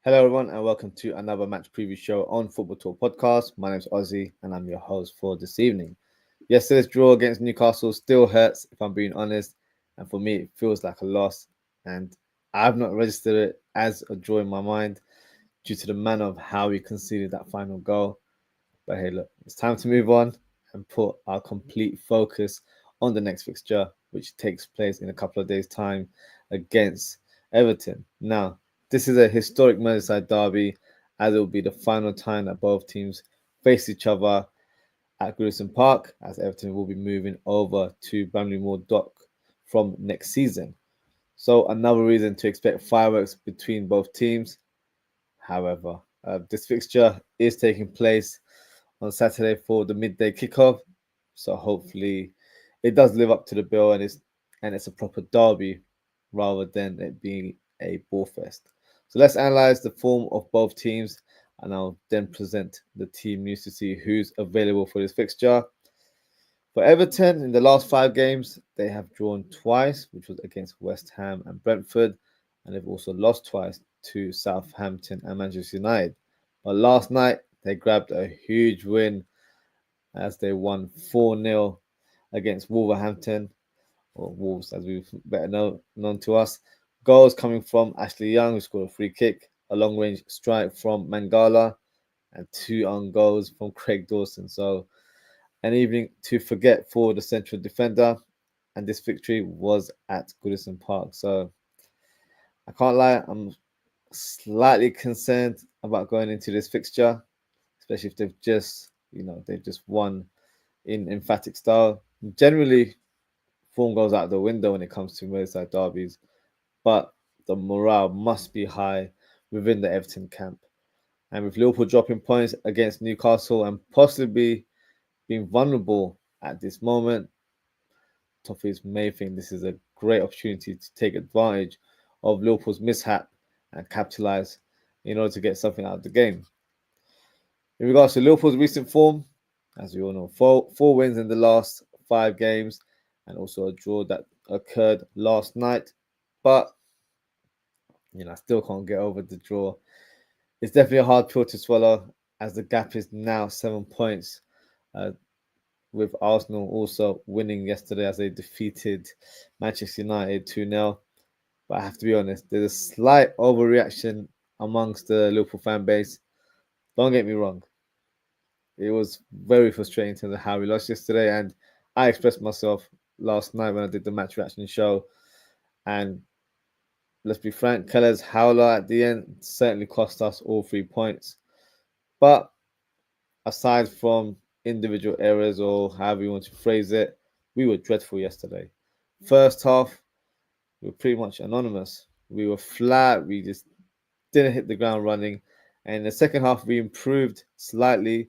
Hello, everyone, and welcome to another match preview show on Football Talk Podcast. My name's Ozzie, and I'm your host for this evening. Yesterday's draw against Newcastle still hurts, if I'm being honest, and for me, it feels like a loss. And I've not registered it as a draw in my mind due to the manner of how we conceded that final goal. But hey, look, it's time to move on and put our complete focus on the next fixture, which takes place in a couple of days' time against Everton. Now, this is a historic Merseyside derby, as it will be the final time that both teams face each other at Goodison Park, as Everton will be moving over to Bramley-Moore Dock from next season. So another reason to expect fireworks between both teams. However, this fixture is taking place on Saturday for the midday kickoff, so hopefully it does live up to the bill and it's a proper derby rather than it being a ball fest. So let's analyze the form of both teams, and I'll then present the team news to see who's available for this fixture. For Everton, in the last 5 games, they have drawn twice, which was against West Ham and Brentford, and they've also lost twice to Southampton and Manchester United. But last night, they grabbed a huge win as they won 4-0 against Wolverhampton, or Wolves as we better known to us. Goals coming from Ashley Young, who scored a free kick, a long-range strike from Mangala, and 2 own goals from Craig Dawson. So an evening to forget for the central defender, and this victory was at Goodison Park. So I can't lie, I'm slightly concerned about going into this fixture, especially if they've just won in emphatic style. Generally, form goes out the window when it comes to Merseyside derbies, but the morale must be high within the Everton camp. And with Liverpool dropping points against Newcastle and possibly being vulnerable at this moment, Toffees may think this is a great opportunity to take advantage of Liverpool's mishap and capitalise in order to get something out of the game. In regards to Liverpool's recent form, as we all know, four wins in the last 5 games, and also a draw that occurred last night. But I still can't get over the draw. It's definitely a hard pill to swallow, as the gap is now 7 points, with Arsenal also winning yesterday as they defeated Manchester United 2-0. But I have to be honest, there's a slight overreaction amongst the Liverpool fan base. Don't get me wrong. It was very frustrating in terms of how we lost yesterday, and I expressed myself last night when I did the match reaction show. And let's be frank, Keller's howler at the end certainly cost us all 3 points. But aside from individual errors, or however you want to phrase it, we were dreadful yesterday. First half, we were pretty much anonymous. We were flat. We just didn't hit the ground running. And in the second half, we improved slightly,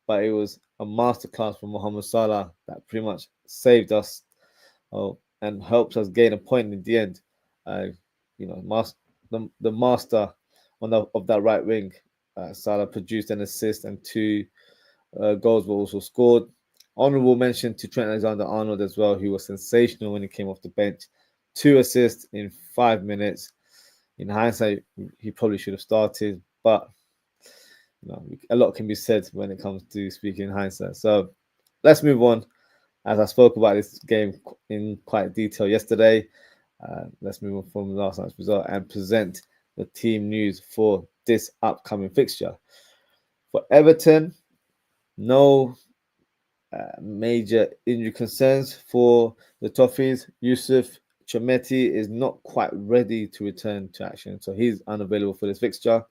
but it was a masterclass from Mohamed Salah that pretty much saved us and helped us gain a point in the end. The master of that right wing, Salah produced an assist, and 2 goals were also scored. Honourable mention to Trent Alexander-Arnold as well, who was sensational when he came off the bench. 2 assists in 5 minutes. In hindsight, he probably should have started, but a lot can be said when it comes to speaking in hindsight. So let's move on. As I spoke about this game in quite detail yesterday, let's move on from last night's result and present the team news for this upcoming fixture. For Everton, no major injury concerns for the Toffees. Yusuf Chameti is not quite ready to return to action, so he's unavailable for this fixture.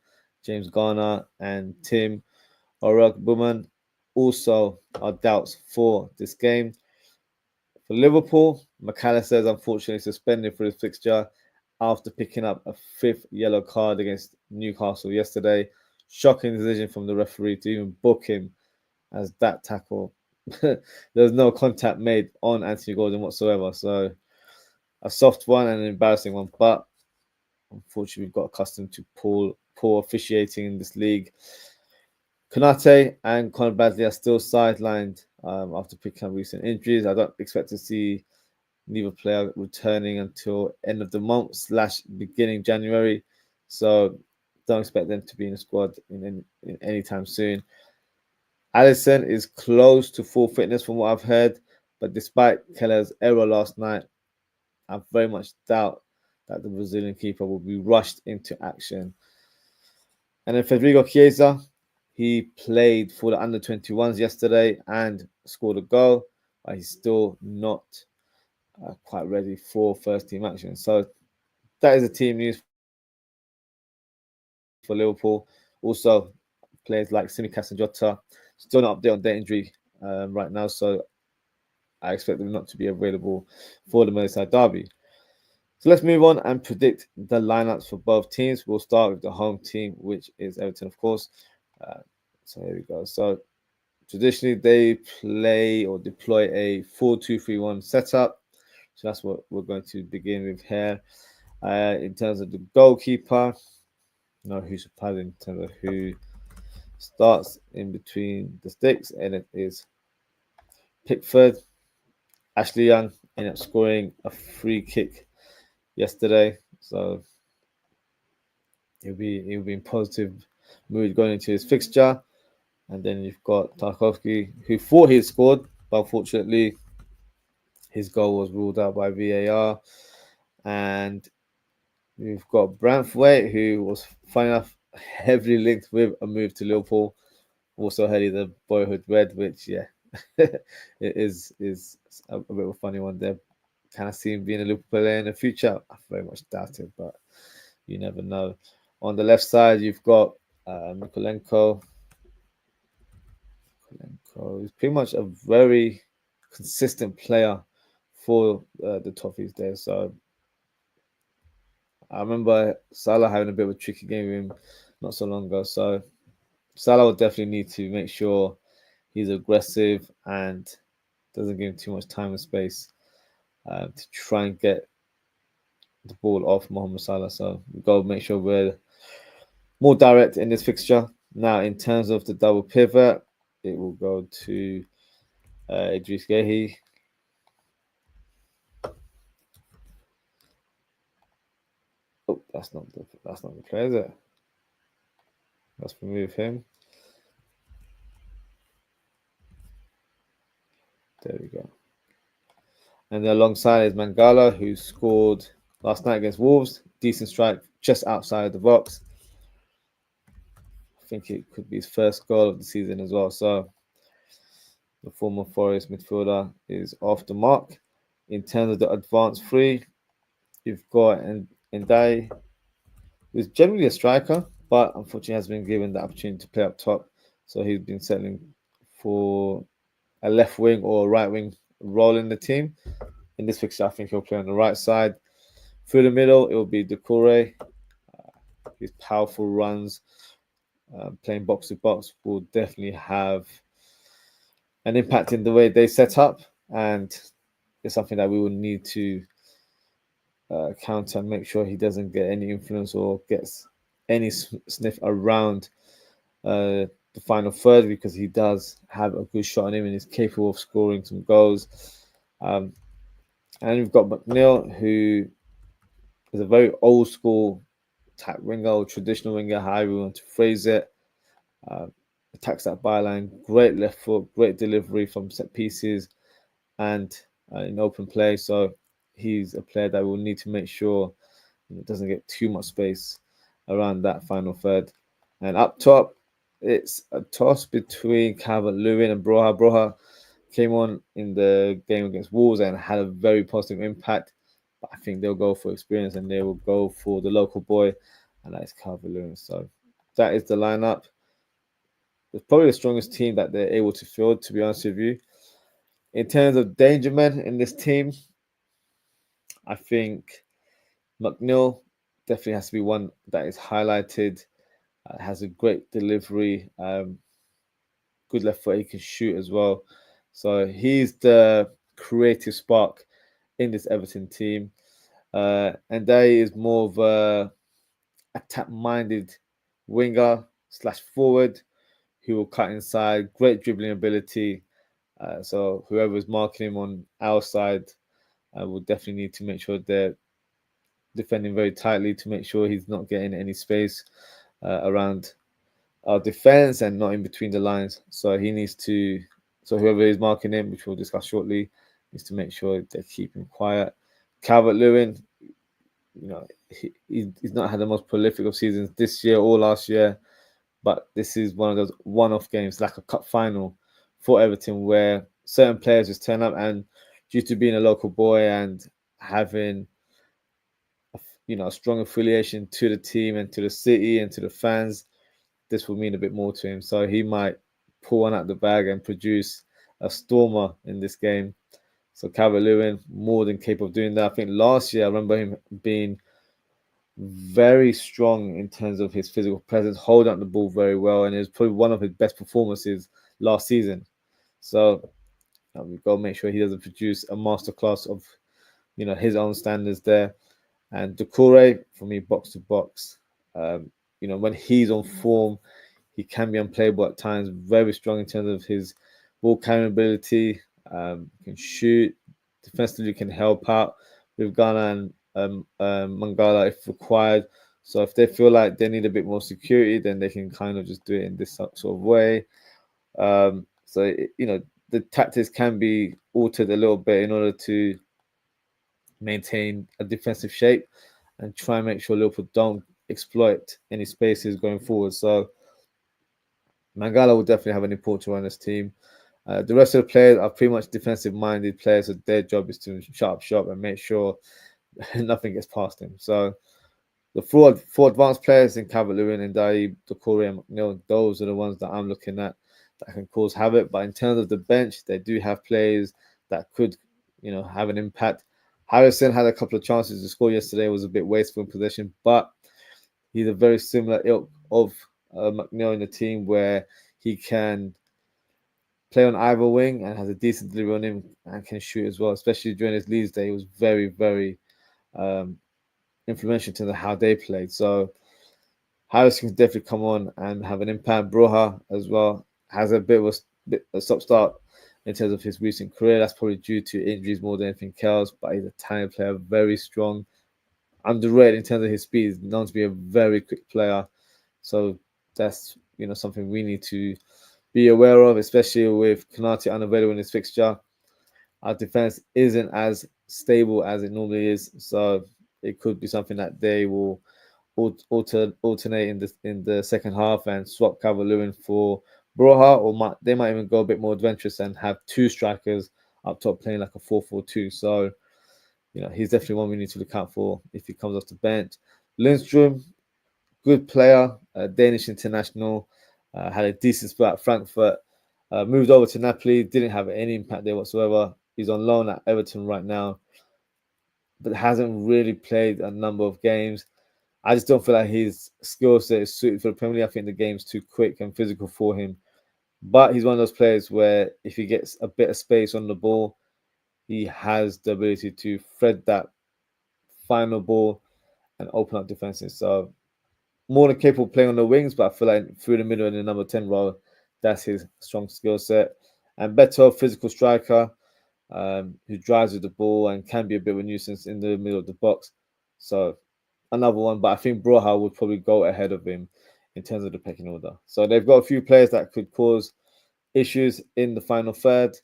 James Garner and Tim Orugbuman also are doubts for this game. For Liverpool, McAllister is unfortunately suspended for this fixture after picking up a 5th yellow card against Newcastle yesterday. Shocking decision from the referee to even book him, as that tackle, there's no contact made on Anthony Gordon whatsoever. So a soft one and an embarrassing one. But unfortunately, we've got accustomed to poor officiating in this league. Konate and Conor Bradley are still sidelined after picking up recent injuries. I don't expect to see neither player returning until end of the month / beginning January. So don't expect them to be in the squad in any time soon. Alisson is close to full fitness from what I've heard, but despite Keller's error last night, I very much doubt that the Brazilian keeper will be rushed into action. And then Federico Chiesa, he played for the under-21s yesterday and scored a goal, but he's still not quite ready for first-team action. So that is the team news for Liverpool. Also, players like Tsimikas and Jota still not updated on their injury right now, so I expect them not to be available for the Merseyside Derby. So let's move on and predict the lineups for both teams. We'll start with the home team, which is Everton, of course. So here we go. So traditionally, they play or deploy a 4-2-3-1 setup. So that's what we're going to begin with here. In terms of the goalkeeper, no, who's surprised in terms of who starts in between the sticks, and it is Pickford. Ashley Young ended up scoring a free kick yesterday, so he'll be in positive mood going into his fixture. And then you've got Tarkowski, who thought he had scored, but unfortunately his goal was ruled out by VAR. And we've got Branthwaite, who was, funny enough, heavily linked with a move to Liverpool. Also heard he's a boyhood red, which, yeah, it is a bit of a funny one there. Can I see him being a Liverpool player in the future? I very much doubt it, but you never know. On the left side, you've got Mikolenko. He's pretty much a very consistent player for the Toffees there. So I remember Salah having a bit of a tricky game with him not so long ago. So Salah will definitely need to make sure he's aggressive and doesn't give him too much time and space to try and get the ball off Mohamed Salah. So we've got to make sure we're more direct in this fixture. Now, in terms of the double pivot, it will go to Idris Gueye. Oh, that's not the player, is it? Let's remove him. There we go. And then alongside is Mangala, who scored last night against Wolves. Decent strike just outside the box. I think it could be his first goal of the season as well. So the former Forest midfielder is off the mark. In terms of the advanced three, you've got Ndai, who's generally a striker, but unfortunately has been given the opportunity to play up top. So he's been settling for a left wing or right wing role in the team. In this fixture, I think he'll play on the right side. Through the middle, it will be Doucouré. His powerful runs, playing box to box, will definitely have an impact in the way they set up, and it's something that we will need to counter and make sure he doesn't get any influence or gets any sniff around the final third, because he does have a good shot on him and is capable of scoring some goals. And we've got McNeil, who is a very old school type winger or traditional winger, however you want to phrase it. Attacks that byline, great left foot, great delivery from set pieces and in open play. So he's a player that will need to make sure it doesn't get too much space around that final third. And up top, it's a toss between Calvert-Lewin and Broha. Broha came on in the game against Wolves and had a very positive impact. But I think they'll go for experience and they will go for the local boy, and that is Calvert-Lewin. So that is the lineup. It's probably the strongest team that they're able to field, to be honest with you. In terms of danger men in this team, I think McNeil definitely has to be one that is highlighted. Has a great delivery, good left foot. He can shoot as well. So he's the creative spark in this Everton team. And they is more of a attack-minded winger / forward who will cut inside. Great dribbling ability. So whoever's marking him on our side will definitely need to make sure they're defending very tightly to make sure he's not getting any space. around our defense and not in between the lines. So he needs to. So whoever is marking him, which we'll discuss shortly, needs to make sure they keep him quiet. Calvert-Lewin, he's not had the most prolific of seasons this year or last year, but this is one of those one-off games, like a cup final for Everton, where certain players just turn up, and due to being a local boy and having a strong affiliation to the team and to the city and to the fans, this will mean a bit more to him. So he might pull one out the bag and produce a stormer in this game. So Calvert-Lewin, more than capable of doing that. I think last year I remember him being very strong in terms of his physical presence, holding up the ball very well, and it was probably one of his best performances last season. So we've got to make sure he doesn't produce a masterclass of his own standards there. And Doucouré, for me, box to box. When he's on form, he can be unplayable at times. Very strong in terms of his ball carrying ability. Can shoot. Defensively, can help out with Ghana and Mangala if required. So if they feel like they need a bit more security, then they can kind of just do it in this sort of way. The tactics can be altered a little bit in order to maintain a defensive shape and try and make sure Liverpool don't exploit any spaces going forward. So Mangala will definitely have an important role in this team. The rest of the players are pretty much defensive-minded players, so their job is to shut up shop and make sure nothing gets past them. So the four advanced players in Calvert-Lewin and Doucouré and McNeil, those are the ones that I'm looking at that can cause havoc. But in terms of the bench, they do have players that could, have an impact. Harrison had a couple of chances to score yesterday. It was a bit wasteful in possession, but he's a very similar ilk of McNeil in the team where he can play on either wing and has a decent delivery on him and can shoot as well, especially during his Leeds day. He was very, very influential to how they played. So Harris can definitely come on and have an impact. Broha as well has a bit of a stop-start in terms of his recent career. That's probably due to injuries more than anything else, but he's a talented player, very strong, underrated in terms of his speed. He's known to be a very quick player. So that's something we need to be aware of, especially with Konate unavailable in this fixture. Our defense isn't as stable as it normally is, so it could be something that they will alternate in the second half and swap Calvert-Lewin for Broha, or they might even go a bit more adventurous and have two strikers up top playing like a 4-4-2. So he's definitely one we need to look out for if he comes off the bench. Lindstrom, good player, Danish international, had a decent spot at Frankfurt, moved over to Napoli, didn't have any impact there whatsoever. He's on loan at Everton right now, but hasn't really played a number of games. I just don't feel like his skill set is suited for the Premier League. I think the game's too quick and physical for him. But he's one of those players where if he gets a bit of space on the ball, he has the ability to thread that final ball and open up defenses. So more than capable of playing on the wings, but I feel like through the middle in the number 10 role, that's his strong skill set. And better physical striker who drives with the ball and can be a bit of a nuisance in the middle of the box. So another one, but I think Broha would probably go ahead of him in terms of the pecking order. So they've got a few players that could cause issues in the final third.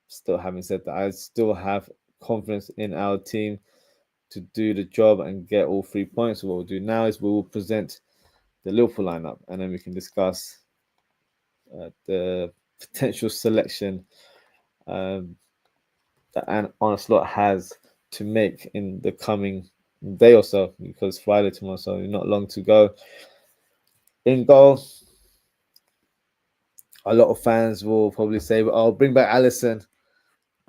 Still having said that, I still have confidence in our team to do the job and get all 3 points. So what we'll do now is we will present the Liverpool lineup and then we can discuss the potential selection that Arne Slot has to make in the coming day or so, because Friday tomorrow, so not long to go. In goal, a lot of fans will probably say, "Oh, bring back Alisson."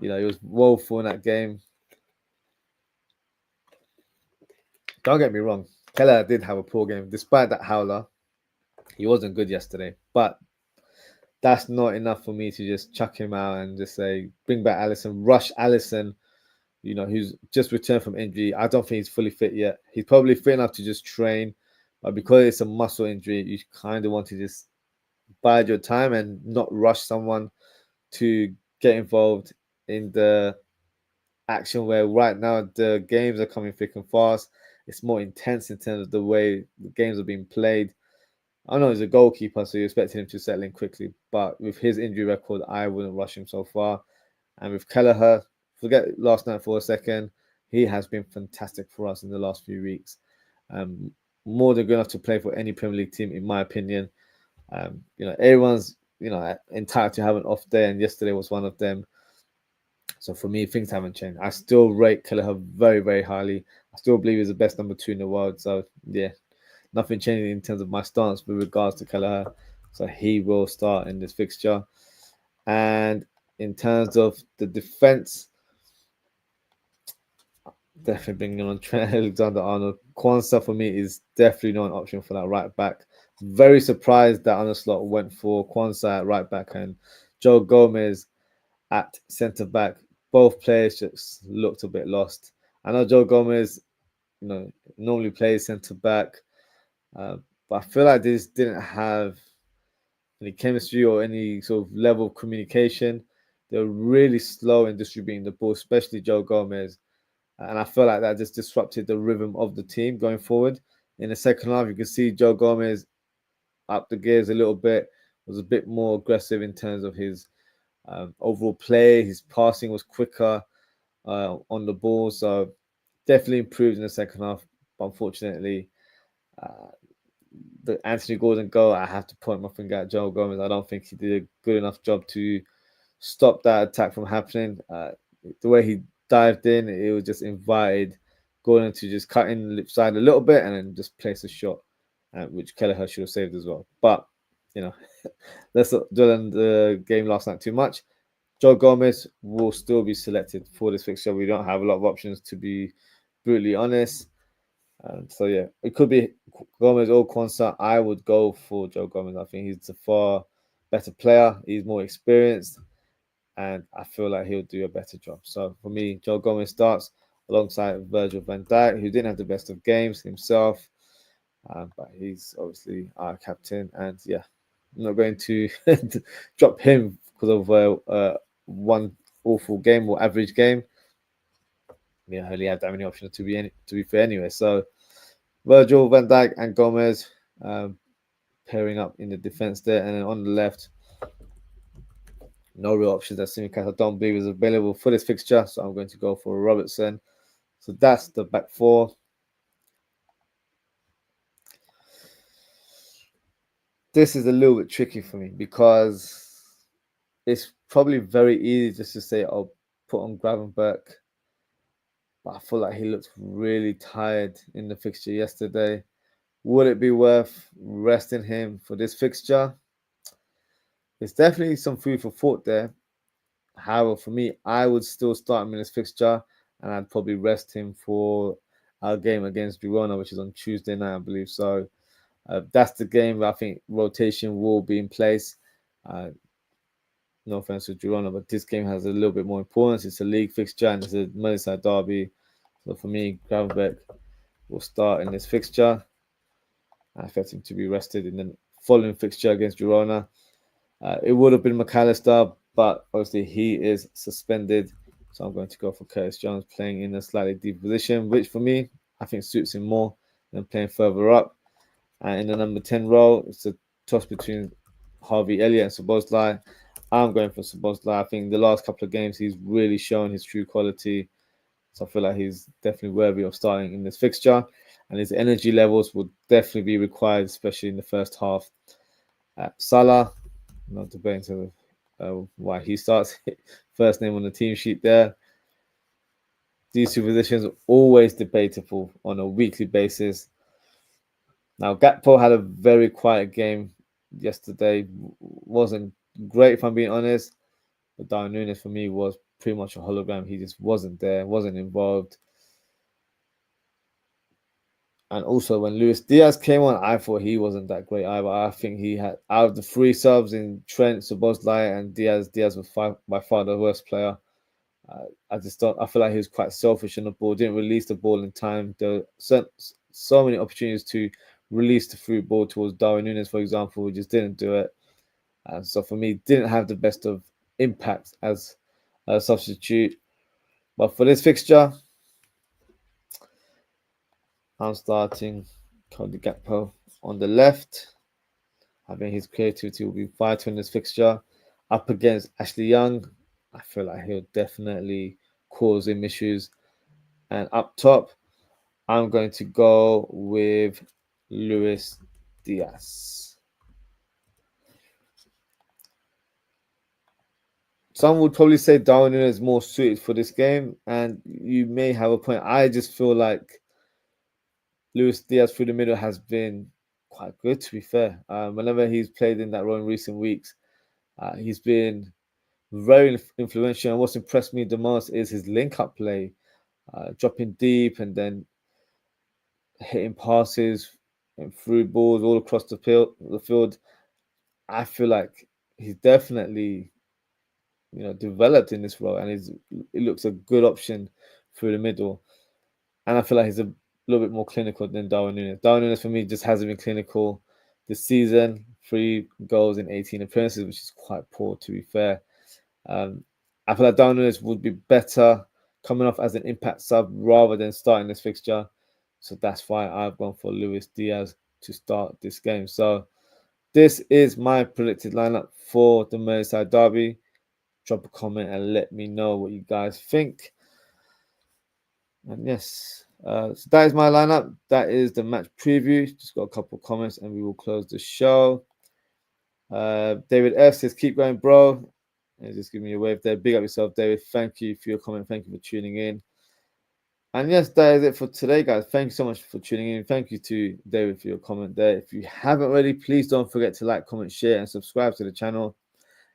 He was woeful in that game. Don't get me wrong, Keller did have a poor game. Despite that howler, he wasn't good yesterday. But that's not enough for me to just chuck him out and just say, bring back Alisson, rush Alisson, who's just returned from injury. I don't think he's fully fit yet. He's probably fit enough to just train. But because it's a muscle injury, you kind of want to just bide your time and not rush someone to get involved in the action where right now the games are coming thick and fast. it's more intense in terms of the way the games are being played. I know he's a goalkeeper, so you expected him to settle in quickly. But with his injury record, I wouldn't rush him so far. And with Kelleher, forget last night for a second, he has been fantastic for us in the last few weeks. More than good enough to play for any Premier League team, in my opinion. Everyone's entitled to have an off day, and yesterday was one of them. So for me, things haven't changed. I still rate Kelleher very, very highly. I still believe he's the best number 2 in the world. So yeah, nothing changing in terms of my stance with regards to Kelleher. So he will start in this fixture. And in terms of the defense, definitely bringing on Trent Alexander-Arnold. Kwanzaa for me is definitely not an option for that right back. Very surprised that Arne Slot went for Kwanzaa at right back and Joe Gomez at centre back. Both players just looked a bit lost. I know Joe Gomez, normally plays centre back, but I feel like they just didn't have any chemistry or any sort of level of communication. They were really slow in distributing the ball, especially Joe Gomez. And I feel like that just disrupted the rhythm of the team going forward. In the second half, you can see Joe Gomez up the gears a little bit, was a bit more aggressive in terms of his overall play. His passing was quicker on the ball. So definitely improved in the second half. But unfortunately, the Anthony Gordon goal, I have to point my finger at Joe Gomez. I don't think he did a good enough job to stop that attack from happening. The way he dived in, it was just invited Gordon to just cut in the lip side a little bit and then just place a shot, which Kelleher should have saved as well. But, let's not dwell on the game last night too much. Joe Gomez will still be selected for this fixture. We don't have a lot of options, to be brutally honest. So yeah, it could be Gomez or Kwanzaa. I would go for Joe Gomez. I think he's a far better player. He's more experienced, and I feel like he'll do a better job. So for me, Joe Gomez starts alongside Virgil van Dijk, who didn't have the best of games himself, but he's obviously our captain. And yeah, I'm not going to drop him because of one awful game or average game. Yeah, I only have that many options to be fair anyway. So Virgil van Dijk and Gomez pairing up in the defense there, and then on the left, no real options. That Simicast I don't believe is available for this fixture, so I'm going to go for Robertson. So that's the back four. This is a little bit tricky for me because it's probably very easy just to say I'll put on Gravenberch, but I feel like he looked really tired in the fixture yesterday. Would it be worth resting him for this fixture? There's definitely some food for thought there. However, for me, I would still start him in this fixture and I'd probably rest him for our game against Girona, which is on Tuesday night, I believe. So that's the game where I think rotation will be in place. No offense to Girona, but this game has a little bit more importance. It's a league fixture and it's a Merseyside Derby. So for me, Gravenberch will start in this fixture. I expect him to be rested in the following fixture against Girona. It would have been McAllister, but obviously he is suspended. So I'm going to go for Curtis Jones playing in a slightly deeper position, which for me, I think suits him more than playing further up. And in the number 10 role, it's a toss between Harvey Elliott and Szoboszlai. I'm going for Szoboszlai. I think the last couple of games, he's really shown his true quality. So I feel like he's definitely worthy of starting in this fixture. And his energy levels will definitely be required, especially in the first half. Salah, not debating why he starts. First name on the team sheet there. These two positions are always debatable on a weekly basis. Now, Gakpo had a very quiet game yesterday. Wasn't great, if I'm being honest. But Darwin Núñez, for me, was pretty much a hologram. He just wasn't there, wasn't involved. And also, when Luis Diaz came on, I thought he wasn't that great either. I think he had, out of the three subs in Trent, Szoboszlai, and Diaz was by far the worst player. I feel like he was quite selfish on the ball, didn't release the ball in time. There were so many opportunities to release the through ball towards Darwin Núñez, for example, who just didn't do it. So for me, didn't have the best of impact as a substitute. But for this fixture, I'm starting Cody Gakpo on the left. I think his creativity will be vital in this fixture. Up against Ashley Young, I feel like he'll definitely cause him issues. And up top, I'm going to go with Luis Diaz. Some would probably say Darwin Núñez is more suited for this game, and you may have a point. I just feel like Luis Diaz through the middle has been quite good, to be fair. Whenever he's played in that role in recent weeks, he's been very influential. And what's impressed me the most is his link-up play, dropping deep and then hitting passes and through balls all across the field. I feel like he's definitely, developed in this role, and it looks a good option through the middle. And I feel like he's a little bit more clinical than Darwin Núñez. Darwin Núñez for me just hasn't been clinical this season. 3 goals in 18 appearances, which is quite poor, to be fair. I feel like Darwin Núñez would be better coming off as an impact sub rather than starting this fixture. So that's why I've gone for Luis Diaz to start this game. So this is my predicted lineup for the Merseyside Derby. Drop a comment and let me know what you guys think. And yes, so that is my lineup. That is the match preview. Just got a couple of comments and we will close the show. David F says, keep going, bro. And just give me a wave there. Big up yourself, David. Thank you for your comment. Thank you for tuning in. And yes, that is it for today, guys. Thank you so much for tuning in. Thank you to David for your comment there. If you haven't already, please don't forget to like, comment, share, and subscribe to the channel.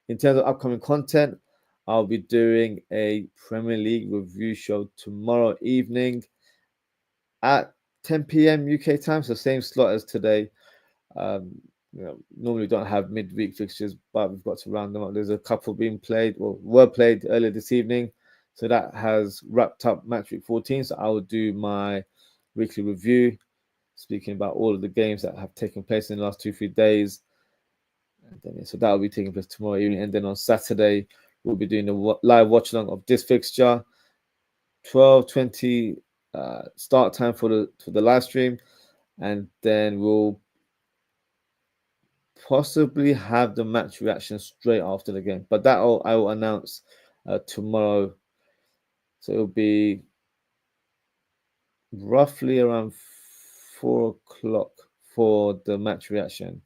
In terms of upcoming content, I'll be doing a Premier League review show tomorrow evening at 10 p.m. UK time, so same slot as today. Normally don't have midweek fixtures, but we've got to round them up. There's a couple being played, or were played earlier this evening, so that has wrapped up Matchweek 14. So I will do my weekly review, speaking about all of the games that have taken place in the last 2-3 days. And then, so that will be taking place tomorrow evening, and then on Saturday we'll be doing a live watch along of this fixture. 12:20 start time for the live stream, and then we'll possibly have the match reaction straight after the game. But that I will announce tomorrow. So it'll be roughly around 4 o'clock for the match reaction.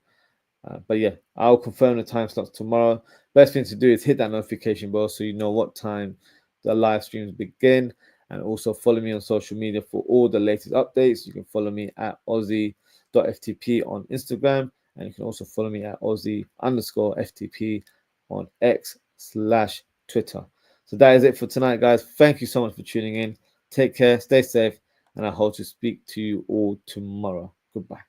But yeah, I'll confirm the time slots tomorrow. Best thing to do is hit that notification bell so you know what time the live streams begin. And also follow me on social media for all the latest updates. You can follow me at OZWRLD on Instagram. And you can also follow me at Ozzie_FTP on X/Twitter. So that is it for tonight, guys. Thank you so much for tuning in. Take care, stay safe, and I hope to speak to you all tomorrow. Goodbye.